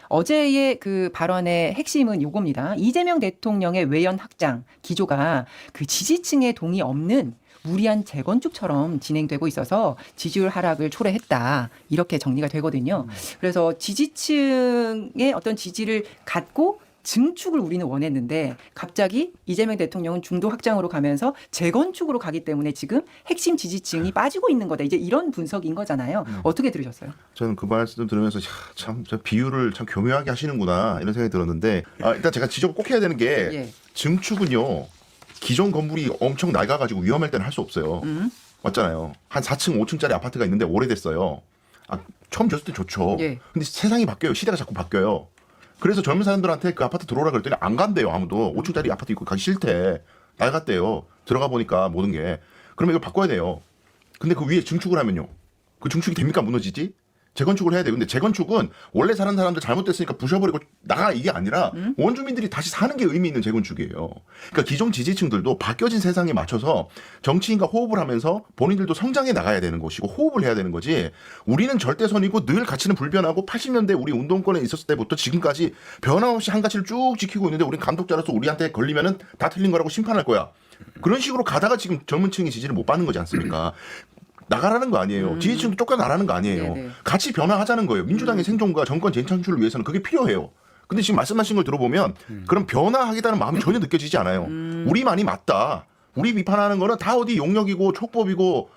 어제의 그 발언의 핵심은 요겁니다. 이재명 대통령의 외연 확장 기조가 그 지지층의 동의 없는 무리한 재건축처럼 진행되고 있어서 지지율 하락을 초래했다. 이렇게 정리가 되거든요. 그래서 지지층의 어떤 지지를 갖고 증축을 우리는 원했는데 갑자기 이재명 대통령은 중도 확장으로 가면서 재건축으로 가기 때문에 지금 핵심 지지층이 빠지고 있는 거다. 이제 이런 분석인 거잖아요. 어떻게 들으셨어요? 저는 그 말씀 들으면서 참 비유를 참 교묘하게 하시는구나 이런 생각이 들었는데 일단 제가 지적을 꼭 해야 되는 게 예. 증축은요. 기존 건물이 엄청 낡아가지고 위험할 때는 할 수 없어요. 맞잖아요. 한 4층, 5층짜리 아파트가 있는데 오래됐어요. 처음 지었을 때 좋죠. 예. 근데 세상이 바뀌어요. 시대가 자꾸 바뀌어요. 그래서 젊은 사람들한테 그 아파트 들어오라 그랬더니 안 간대요. 아무도. 5층짜리 아파트 있고 가기 싫대. 낡았대요. 들어가 보니까 모든 게. 그러면 이걸 바꿔야 돼요. 근데 그 위에 증축을 하면요. 그 증축이 됩니까? 무너지지? 재건축을 해야 돼요. 근데 재건축은 원래 사는 사람들 잘못됐으니까 부셔버리고 나가 이게 아니라 원주민들이 다시 사는 게 의미 있는 재건축이에요. 그러니까 기존 지지층들도 바뀌어진 세상에 맞춰서 정치인과 호흡을 하면서 본인들도 성장해 나가야 되는 것이고 호흡을 해야 되는 거지. 우리는 절대선이고 늘 가치는 불변하고 80년대 우리 운동권에 있었을 때부터 지금까지 변함없이 한 가치를 쭉 지키고 있는데 우린 감독자로서 우리한테 걸리면은 다 틀린 거라고 심판할 거야. 그런 식으로 가다가 지금 젊은 층이 지지를 못 받는 거지 않습니까? 나가라는 거 아니에요. 지지층도 쫓겨나라는 거 아니에요. 네네. 같이 변화하자는 거예요. 민주당의 생존과 정권 재창출을 위해서는 그게 필요해요. 근데 지금 말씀하신 걸 들어보면 그럼 변화하겠다는 마음이 전혀 느껴지지 않아요. 우리만이 맞다. 우리 비판하는 거는 다 어디 용역이고 촉법이고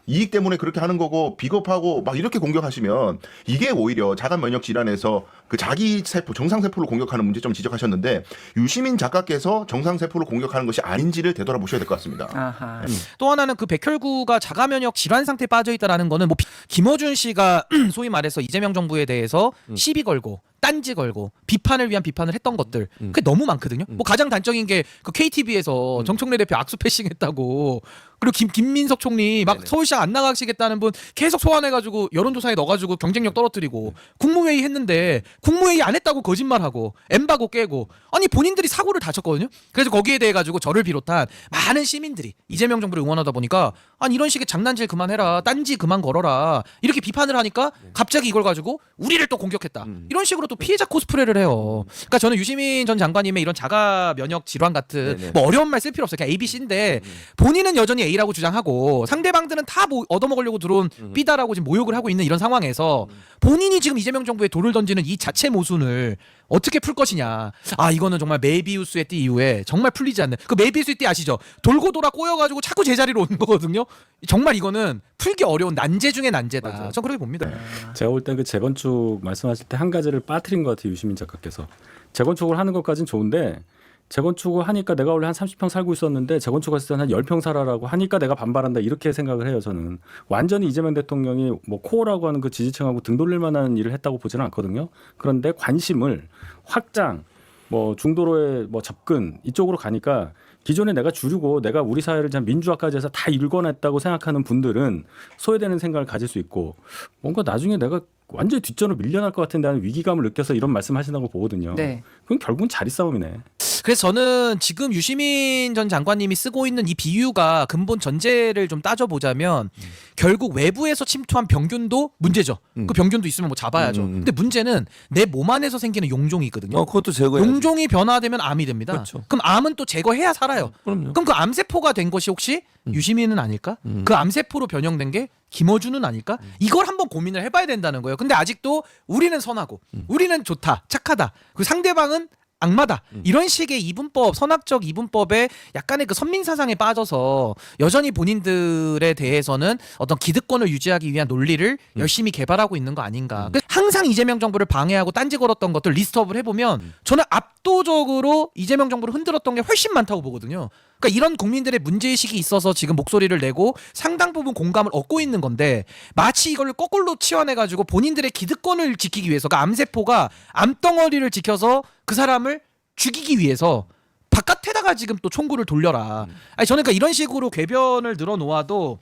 이익 때문에 그렇게 하는 거고 비겁하고 막 이렇게 공격하시면 이게 오히려 자가 면역 질환에서 그 자기 세포 정상세포를 공격하는 문제점 지적하셨는데 유시민 작가께서 정상세포를 공격하는 것이 아닌지를 되돌아보셔야 될 것 같습니다. 아하. 또 하나는 그 백혈구가 자가면역 질환 상태에 빠져 있다라는 거는 뭐 김어준 씨가 소위 말해서 이재명 정부에 대해서 시비 걸고 딴지 걸고 비판을 위한 비판을 했던 것들 그게 너무 많거든요. 뭐 가장 단적인 게 그 KTV에서 정청래 대표 악수 패싱했다고 그리고 김민석 총리 막 서울시장 안 나가시겠다는 분 계속 소환해가지고 여론조사에 넣어가지고 경쟁력 떨어뜨리고 국무회의 했는데 국무회의 안 했다고 거짓말하고 엠바고 깨고 아니 본인들이 사고를 다쳤거든요. 그래서 거기에 대해 가지고 저를 비롯한 많은 시민들이 이재명 정부를 응원하다 보니까 아니 이런 식의 장난질 그만해라 딴지 그만 걸어라 이렇게 비판을 하니까 갑자기 이걸 가지고 우리를 또 공격했다 이런 식으로 또 피해자 코스프레를 해요. 그러니까 저는 유시민 전 장관님의 이런 자가 면역 질환 같은 뭐 어려운 말 쓸 필요 없어요. 그냥 A, B, C인데 본인은 여전히 A라고 주장하고 상대방들은 다 뭐 얻어먹으려고 들어온 B다라고 지금 모욕을 하고 있는 이런 상황에서 본인이 지금 이재명 정부에 돌을 던지는 이 자체 모순을 어떻게 풀 것이냐. 이거는 정말 메비우스의 띠 이후에 정말 풀리지 않는 그 메비우스의 띠 아시죠? 돌고 돌아 꼬여가지고 자꾸 제자리로 오는 거거든요. 정말 이거는 풀기 어려운 난제 중에 난제다. 맞아요. 전 그렇게 봅니다. 제가 볼 땐 그 재건축 말씀하실 때 한 가지를 빠뜨린 것 같아요. 유시민 작가께서. 재건축을 하는 것까지는 좋은데 재건축을 하니까 내가 원래 한 30평 살고 있었는데 재건축했을 때는 한 10평 살아라고 하니까 내가 반발한다 이렇게 생각을 해요. 저는 완전히 이재명 대통령이 뭐 코어라고 하는 그 지지층하고 등 돌릴 만한 일을 했다고 보지는 않거든요. 그런데 관심을 확장 뭐 중도로의 뭐 접근 이쪽으로 가니까 기존에 내가 주류고 내가 우리 사회를 참 민주화까지 해서 다 일궈냈다고 생각하는 분들은 소외되는 생각을 가질 수 있고 뭔가 나중에 내가 완전히 뒷전으로 밀려날 것 같은 데는 위기감을 느껴서 이런 말씀하신다고 보거든요. 네. 그건 결국은 자리 싸움이네. 그래서 저는 지금 유시민 전 장관님이 쓰고 있는 이 비유가 근본 전제를 좀 따져보자면 결국 외부에서 침투한 병균도 문제죠. 그 병균도 있으면 뭐 잡아야죠. 근데 문제는 내 몸 안에서 생기는 용종이 있거든요. 그것도 제거해야지. 용종이 변화되면 암이 됩니다. 그렇죠. 그럼 암은 또 제거해야 살아요. 그럼요. 그럼 그 암세포가 된 것이 혹시 유시민은 아닐까? 그 암세포로 변형된 게 김어준은 아닐까? 이걸 한번 고민을 해봐야 된다는 거예요. 근데 아직도 우리는 선하고 우리는 좋다, 착하다. 그 상대방은 악마다. 이런 식의 이분법, 선악적 이분법에 약간의 그 선민사상에 빠져서 여전히 본인들에 대해서는 어떤 기득권을 유지하기 위한 논리를 열심히 개발하고 있는 거 아닌가. 항상 이재명 정부를 방해하고 딴지 걸었던 것들 리스트업을 해보면 저는 압도적으로 이재명 정부를 흔들었던 게 훨씬 많다고 보거든요. 그러니까 이런 국민들의 문제의식이 있어서 지금 목소리를 내고 상당 부분 공감을 얻고 있는 건데 마치 이걸 거꾸로 치환해가지고 본인들의 기득권을 지키기 위해서 그러니까 암세포가 암덩어리를 지켜서 그 사람을 죽이기 위해서 바깥에다가 지금 또 총구를 돌려라. 아니 저는 그러니까 이런 식으로 궤변을 늘어놓아도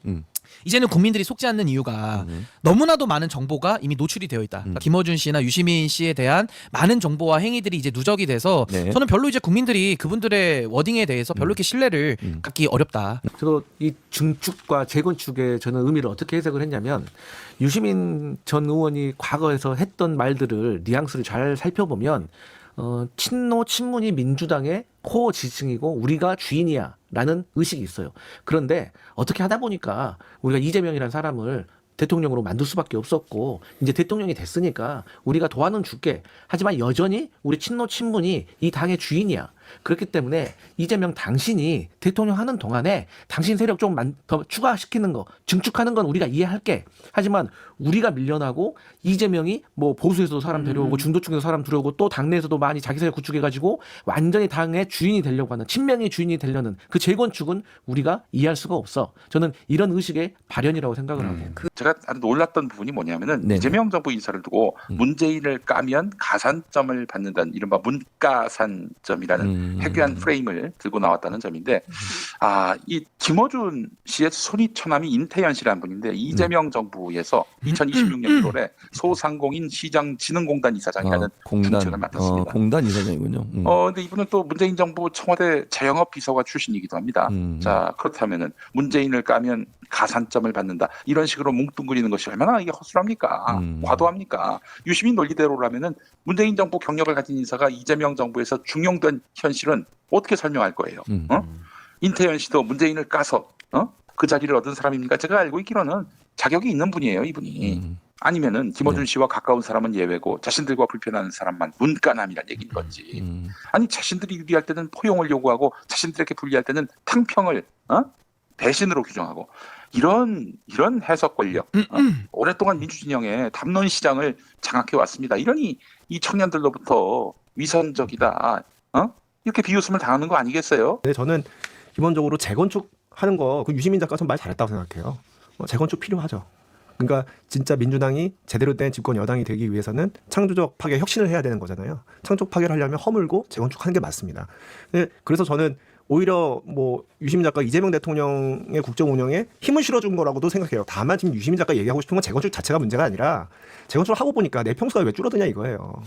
이제는 국민들이 속지 않는 이유가 너무나도 많은 정보가 이미 노출이 되어 있다. 그러니까 김어준 씨나 유시민 씨에 대한 많은 정보와 행위들이 이제 누적이 돼서 네. 저는 별로 이제 국민들이 그분들의 워딩에 대해서 별로 이렇게 신뢰를 갖기 어렵다. 저도 이 증축과 재건축의 저는 의미를 어떻게 해석을 했냐면 유시민 전 의원이 과거에서 했던 말들을 뉘앙스를 잘 살펴보면 친노 친문이 민주당의 코어 지지층이고 우리가 주인이야라는 의식이 있어요. 그런데 어떻게 하다 보니까 우리가 이재명이라는 사람을 대통령으로 만들 수밖에 없었고 이제 대통령이 됐으니까 우리가 도와는 줄게. 하지만 여전히 우리 친노 친문이 이 당의 주인이야. 그렇기 때문에 이재명 당신이 대통령 하는 동안에 당신 세력 좀 더 추가시키는 거, 증축하는 건 우리가 이해할게. 하지만 우리가 밀려나고 이재명이 뭐 보수에서도 사람 데려오고 중도층에서 사람 들어오고 또 당내에서도 많이 자기 세력 구축해가지고 완전히 당의 주인이 되려고 하는 친명의 주인이 되려는 그 재건축은 우리가 이해할 수가 없어. 저는 이런 의식의 발현이라고 생각을 하고. 제가 아주 놀랐던 부분이 뭐냐면은 네네. 이재명 정부 인사를 두고 문재인을 까면 가산점을 받는다는 이른바 문가산점이라는 해괴한 프레임을 들고 나왔다는 점인데 이 김어준 씨의 손이 처남이 인태현 씨라는 분인데 이재명 정부에서 2026년 1월에 소상공인 시장진흥공단 이사장이라는 중책을 맡았습니다. 공단 이사장이군요. 근데 이분은 또 문재인 정부 청와대 자영업 비서관 출신이기도 합니다. 자, 그렇다면은 문재인을 까면 가산점을 받는다. 이런 식으로 뭉뚱그리는 것이 얼마나 이게 허술합니까? 과도합니까? 유시민 논리대로라면은 문재인 정부 경력을 가진 인사가 이재명 정부에서 중용된 현실은 어떻게 설명할 거예요? 인태현 씨도 문재인을 까서 그 자리를 얻은 사람입니까? 제가 알고 있기로는 자격이 있는 분이에요, 이분이. 아니면은 김어준 씨와 가까운 사람은 예외고 자신들과 불편한 사람만 문가남이란 얘기인 건지. 아니 자신들이 유리할 때는 포용을 요구하고 자신들에게 불리할 때는 탕평을 배신으로 규정하고 이런 해석 권력 오랫동안 민주진영의 담론 시장을 장악해 왔습니다. 이러니 이 청년들로부터 위선적이다 이렇게 비웃음을 당하는 거 아니겠어요? 근데 저는 기본적으로 재건축하는 거 그 유시민 작가 전 말 잘했다고 생각해요. 재건축 필요하죠. 그러니까 진짜 민주당이 제대로 된 집권 여당이 되기 위해서는 창조적 파괴 혁신을 해야 되는 거잖아요. 창조적 파괴를 하려면 허물고 재건축하는 게 맞습니다. 그래서 저는 오히려 뭐 유시민 작가 이재명 대통령의 국정 운영에 힘을 실어준 거라고도 생각해요. 다만 지금 유시민 작가 얘기하고 싶은 건 재건축 자체가 문제가 아니라 재건축을 하고 보니까 내 평수가 왜 줄어드냐 이거예요.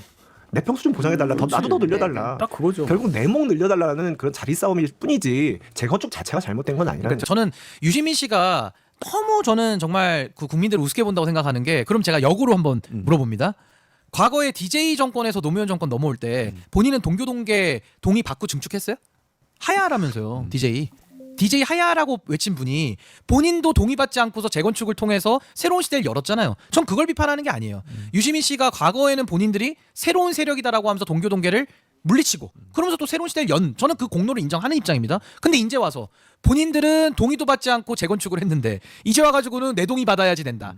내 평수 좀 보장해달라. 나도 더 늘려달라. 딱 그거죠. 결국 내 목 늘려달라는 그런 자리 싸움일 뿐이지 재건축 자체가 잘못된 건 아니라는 거죠. 저는 유시민 씨가 너무 저는 정말 그 국민들을 우습게 본다고 생각하는 게 그럼 제가 역으로 한번 물어봅니다. 과거에 DJ 정권에서 노무현 정권 넘어올 때 본인은 동교동계 동의 받고 증축했어요? 하야라면서요. DJ 하야라고 외친 분이 본인도 동의받지 않고서 재건축을 통해서 새로운 시대를 열었잖아요. 전 그걸 비판하는 게 아니에요. 유시민 씨가 과거에는 본인들이 새로운 세력이다라고 하면서 동교동계를 물리치고 그러면서 또 새로운 시대를 저는 그 공로를 인정하는 입장입니다. 근데 이제 와서 본인들은 동의도 받지 않고 재건축을 했는데 이제 와가지고는 내 동의 받아야지 된다.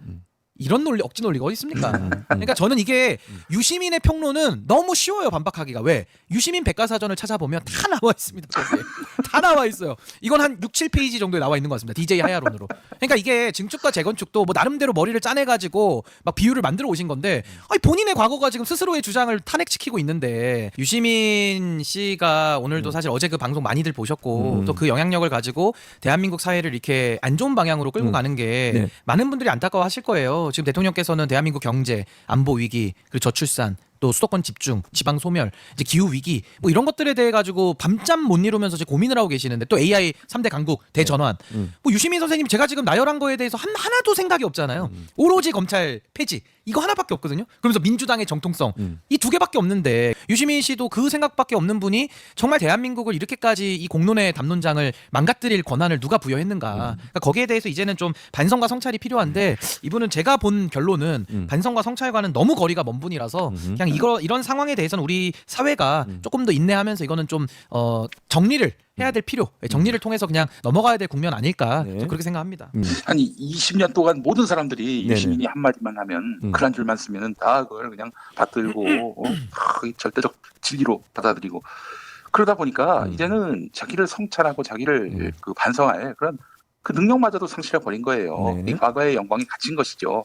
이런 논리 억지 논리가 어디 있습니까? 그러니까 저는 이게 유시민의 평론은 너무 쉬워요 반박하기가. 왜? 유시민 백과사전을 찾아보면 다 나와 있습니다. 거기에. 다 나와 있어요. 이건 한 6, 7페이지 정도에 나와 있는 것 같습니다. DJ 하야론으로. 그러니까 이게 증축과 재건축도 뭐 나름대로 머리를 짜내가지고 막 비율을 만들어 오신 건데 아니 본인의 과거가 지금 스스로의 주장을 탄핵시키고 있는데 유시민 씨가 오늘도 사실 어제 그 방송 많이들 보셨고 또 그 영향력을 가지고 대한민국 사회를 이렇게 안 좋은 방향으로 끌고 가는 게 네. 많은 분들이 안타까워하실 거예요. 지금 대통령께서는 대한민국 경제, 안보 위기, 그리고 저출산, 또 수도권 집중, 지방 소멸, 이제 기후 위기 뭐 이런 것들에 대해 가지고 밤잠 못 이루면서 이제 고민을 하고 계시는데 또 AI 3대 강국 대전환. 뭐 유시민 선생님 제가 지금 나열한 거에 대해서 하나도 생각이 없잖아요. 오로지 검찰 폐지 이거 하나밖에 없거든요. 그러면서 민주당의 정통성 이 두 개밖에 없는데 유시민 씨도 그 생각밖에 없는 분이 정말 대한민국을 이렇게까지 이 공론의 담론장을 망가뜨릴 권한을 누가 부여했는가. 그러니까 거기에 대해서 이제는 좀 반성과 성찰이 필요한데 이분은 제가 본 결론은 반성과 성찰과는 너무 거리가 먼 분이라서 그냥 이런 상황에 대해서는 우리 사회가 조금 더 인내하면서 이거는 좀 정리를 해야 될 필요, 정리를 통해서 그냥 넘어가야 될 국면 아닐까 네. 그렇게 생각합니다. 아니 20년 동안 모든 사람들이 네네. 유시민이 한마디만 하면 글 한 줄만 쓰면은 다 그걸 그냥 받들고 절대적 진리로 받아들이고 그러다 보니까 이제는 자기를 성찰하고 자기를 그 반성할 그런 그 능력마저도 상실해 버린 거예요. 네. 이 과거의 영광이 갇힌 것이죠.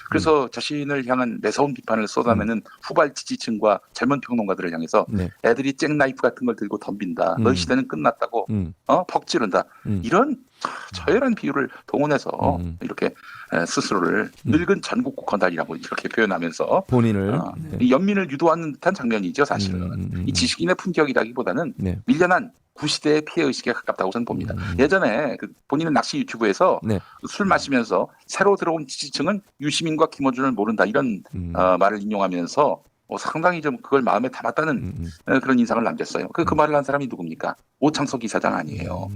그래서 자신을 향한 매서운 비판을 쏟아내는 후발 지지층과 젊은 평론가들을 향해서 네. 애들이 잭나이프 같은 걸 들고 덤빈다. 너희 시대는 끝났다고 퍽 지른다. 이런 처절한 비유를 동원해서 이렇게 스스로를 늙은 전국 국헌달이라고 이렇게 표현하면서 본인을 이 연민을 유도하는 듯한 장면이죠. 사실은 이 지식인의 품격이라기보다는 네. 밀려난 구시대의 피해의식에 가깝다고 저는 봅니다. 예전에 본인은 낚시 유튜브에서 네. 술 마시면서 새로 들어온 지지층은 유시민과 김어준을 모른다 이런 말을 인용하면서 상당히 좀 그걸 마음에 담았다는 그런 인상을 남겼어요. 그 말을 한 사람이 누굽니까? 오창석 이사장 아니에요.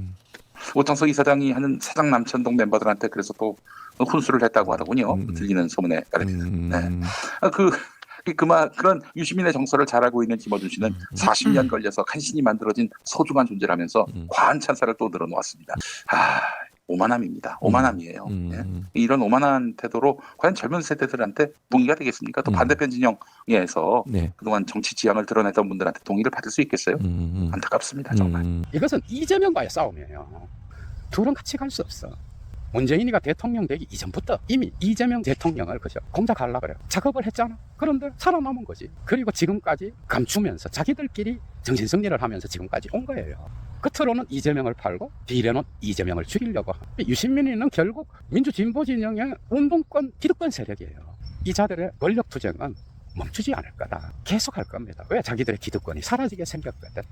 오창석 이사장이 하는 사장 남천동 멤버들한테 그래서 또 훈수를 했다고 하더군요. 들리는 소문에 따르면. 네. 그런 유시민의 정서를 잘 알고 있는 김어준 씨는 40년 걸려서 간신히 만들어진 소중한 존재라면서 과한 찬사를 또 늘어놓았습니다. 오만함입니다. 오만함이에요. 예. 이런 오만한 태도로 과연 젊은 세대들한테 동의가 되겠습니까? 또 반대편 진영에서 네. 그동안 정치 지향을 드러냈던 분들한테 동의를 받을 수 있겠어요? 안타깝습니다. 정말. 이것은 이재명과의 싸움이에요. 둘은 같이 갈 수 없어. 문재인이가 대통령 되기 이전부터 이미 이재명 대통령을 그죠 공작하려고 그래요. 작업을 했잖아. 그런데 살아남은 거지. 그리고 지금까지 감추면서 자기들끼리 정신승리를 하면서 지금까지 온 거예요. 끝으로는 이재명을 팔고 뒤로는 이재명을 죽이려고. 유시민이는 결국 민주진보진영의 운동권 기득권 세력이에요. 이 자들의 권력투쟁은 멈추지 않을 거다. 계속 할 겁니다. 왜? 자기들의 기득권이 사라지게 생겼거든.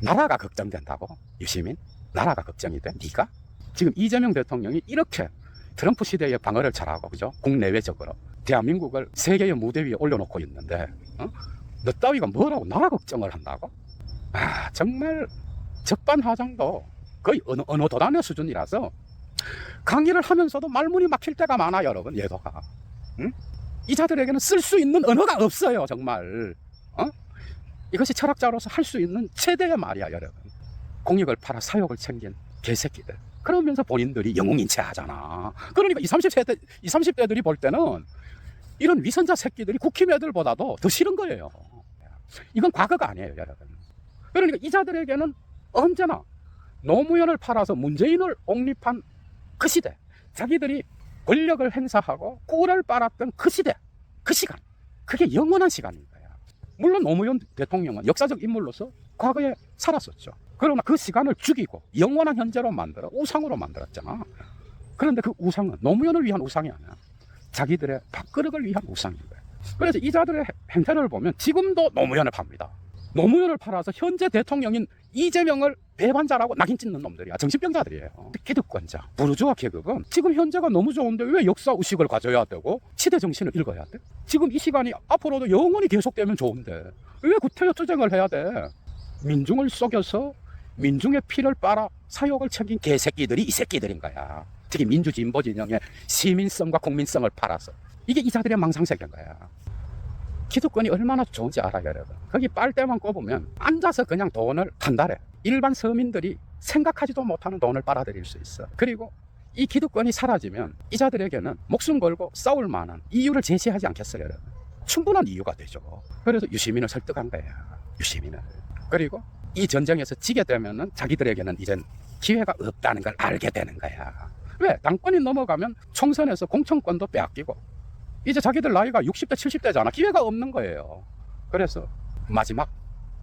나라가 걱정된다고? 유시민? 나라가 걱정이 돼? 네가? 지금 이재명 대통령이 이렇게 트럼프 시대의 방어를 잘하고 그죠? 국내외적으로 대한민국을 세계의 무대 위에 올려놓고 있는데 너 따위가 뭐라고 나라 걱정을 한다고? 정말 적반하장도 거의 어느 도단의 수준이라서 강의를 하면서도 말문이 막힐 때가 많아요, 여러분. 예도가. 응? 이 자들에게는 쓸 수 있는 언어가 없어요, 정말. 이것이 철학자로서 할 수 있는 최대의 말이야, 여러분. 공익을 팔아 사욕을 챙긴 개새끼들. 그러면서 본인들이 영웅인체 하잖아. 그러니까 30대들이 볼 때는 이런 위선자 새끼들이 국힘 애들보다도 더 싫은 거예요. 이건 과거가 아니에요, 여러분. 그러니까 이 자들에게는 언제나 노무현을 팔아서 문재인을 옹립한 그 시대, 자기들이 권력을 행사하고 꿀을 빨았던 그 시대, 그 시간, 그게 영원한 시간인 거야. 물론 노무현 대통령은 역사적 인물로서 과거에 살았었죠. 그러나 그 시간을 죽이고 영원한 현재로 만들어 우상으로 만들었잖아. 그런데 그 우상은 노무현을 위한 우상이 아니야. 자기들의 밥그릇을 위한 우상인 거야. 그래서 이 자들의 행태를 보면 지금도 노무현을 팝니다. 노무현을 팔아서 현재 대통령인 이재명을 배반자라고 낙인 찍는 놈들이야. 정신병자들이에요. 기득권자, 부르주아 계급은 지금 현재가 너무 좋은데 왜 역사 의식을 가져야 되고 시대 정신을 읽어야 돼? 지금 이 시간이 앞으로도 영원히 계속되면 좋은데 왜 구태여 투쟁을 해야 돼? 민중을 속여서 민중의 피를 빨아 사욕을 챙긴 개새끼들이 이 새끼들인 거야. 특히 민주진보 진영의 시민성과 국민성을 팔아서. 이게 이 자들의 망상세계인 거야. 기득권이 얼마나 좋은지 알아요, 여러분. 거기 빨대만 꼽으면 앉아서 그냥 돈을 한 달에 일반 서민들이 생각하지도 못하는 돈을 빨아들일 수 있어. 그리고 이 기득권이 사라지면 이 자들에게는 목숨 걸고 싸울 만한 이유를 제시하지 않겠어요, 여러분. 충분한 이유가 되죠. 그래서 유시민을 설득한 거야, 유시민을. 그리고 이 전쟁에서 지게 되면은 자기들에게는 이젠 기회가 없다는 걸 알게 되는 거야. 왜? 당권이 넘어가면 총선에서 공천권도 빼앗기고 이제 자기들 나이가 60대 70대잖아. 기회가 없는 거예요. 그래서 마지막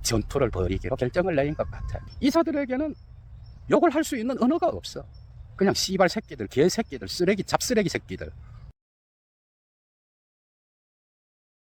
전투를 벌이기로 결정을 내린 것 같아. 이사들에게는 욕을 할 수 있는 언어가 없어. 그냥 씨발 새끼들, 개 새끼들, 쓰레기, 잡쓰레기 새끼들.